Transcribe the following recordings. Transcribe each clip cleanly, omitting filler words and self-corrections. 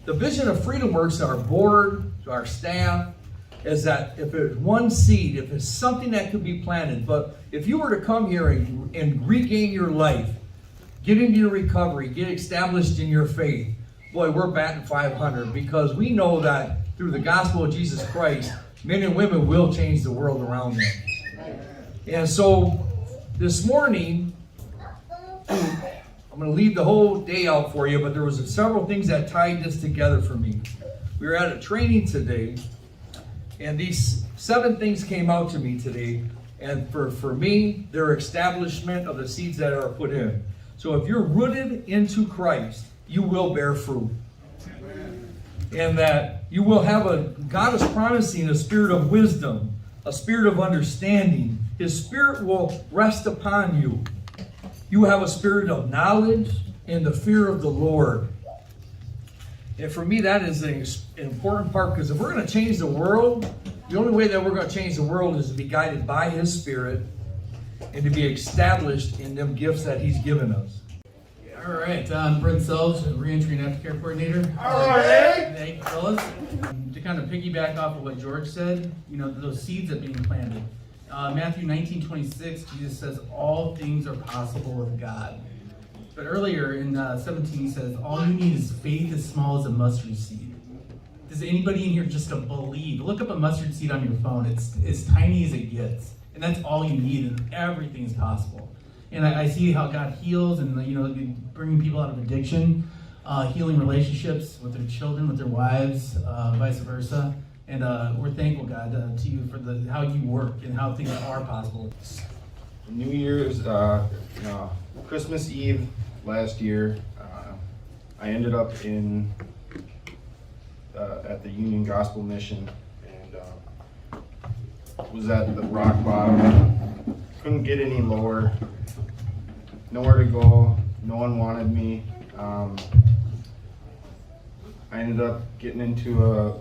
the vision of FreedomWorks, our board, our staff, is that if it's one seed, if it's something that could be planted, but if you were to come here and regain your life, get into your recovery, get established in your faith, boy, we're batting 500, because we know that through the gospel of Jesus Christ, men and women will change the world around them. And so this morning, I'm going to leave the whole day out for you, but there was several things that tied this together for me. We were at a training today, and these 7 things came out to me today. And for me, they're establishment of the seeds that are put in. So if you're rooted into Christ, you will bear fruit. And that you will have God is promising a spirit of wisdom, a spirit of understanding. His spirit will rest upon you. You have a spirit of knowledge and the fear of the Lord. And for me, that is an important part, because if we're going to change the world, the only way that we're going to change the world is to be guided by His Spirit and to be established in them gifts that He's given us. All right, I'm Brent Sells, Reentry and Aftercare Coordinator. All right. Thank you, fellas. To kind of piggyback off of what George said, those seeds that are being planted. Matthew 19:26, Jesus says, all things are possible with God. But earlier in 17, he says, all you need is faith as small as a mustard seed. Does anybody in here just believe? Look up a mustard seed on your phone. It's as tiny as it gets. And that's all you need, and everything is possible. And I see how God heals and, bringing people out of addiction, healing relationships with their children, with their wives, vice versa. And we're thankful, God, to you for how you work and how things are possible. New Year's, Christmas Eve last year, I ended up at the Union Gospel Mission, and was at the rock bottom. Couldn't get any lower. Nowhere to go. No one wanted me. I ended up getting into a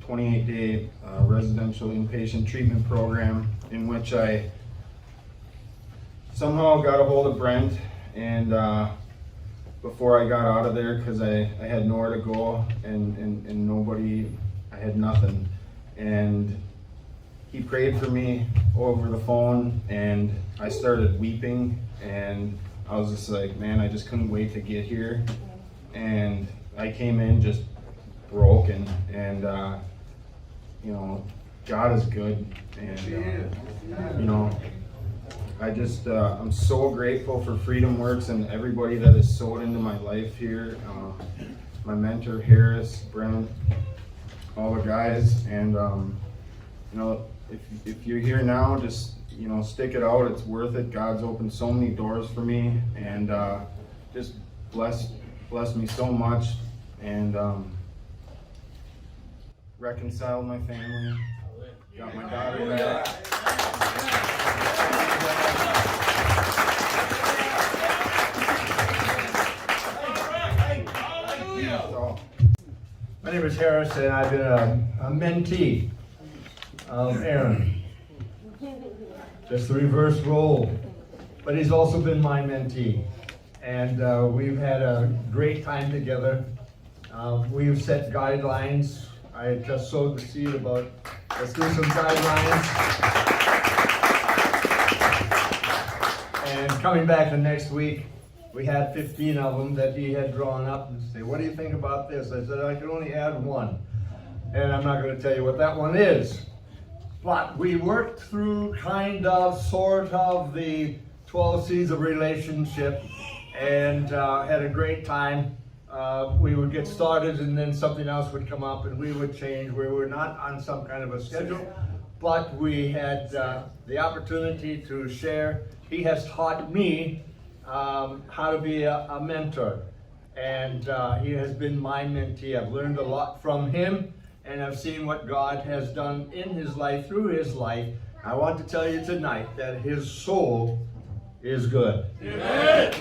28-day residential inpatient treatment program, in which I somehow got a hold of Brent, and before I got out of there, because I had nowhere to go and nobody, I had nothing, and he prayed for me over the phone, and I started weeping, and I was just like, man, I just couldn't wait to get here. And I came in just broken, and God is good, and I just I'm so grateful for FreedomWorks and everybody that has sowed into my life here. My mentor Harris, Brent, all the guys, and if you're here now, just stick it out. It's worth it. God's opened so many doors for me, and just blessed me so much, and reconciled my family. Got my daughter back. My name is Harris, and I've been a mentee of Aaron. Just the reverse role. But he's also been my mentee. And we've had a great time together. We've set guidelines. I just sowed the seed about, let's do some guidelines. And coming back the next week, we had 15 of them that he had drawn up and say, what do you think about this? I said, I can only add one. And I'm not going to tell you what that one is. But we worked through sort of the 12 seeds of relationship, and had a great time. We would get started, and then something else would come up and we would change. We were not on some kind of a schedule, but we had the opportunity to share. He has taught me how to be a mentor, and he has been my mentee. I've learned a lot from him, and I've seen what God has done in his life, through his life. I want to tell you tonight that his soul is good. Amen.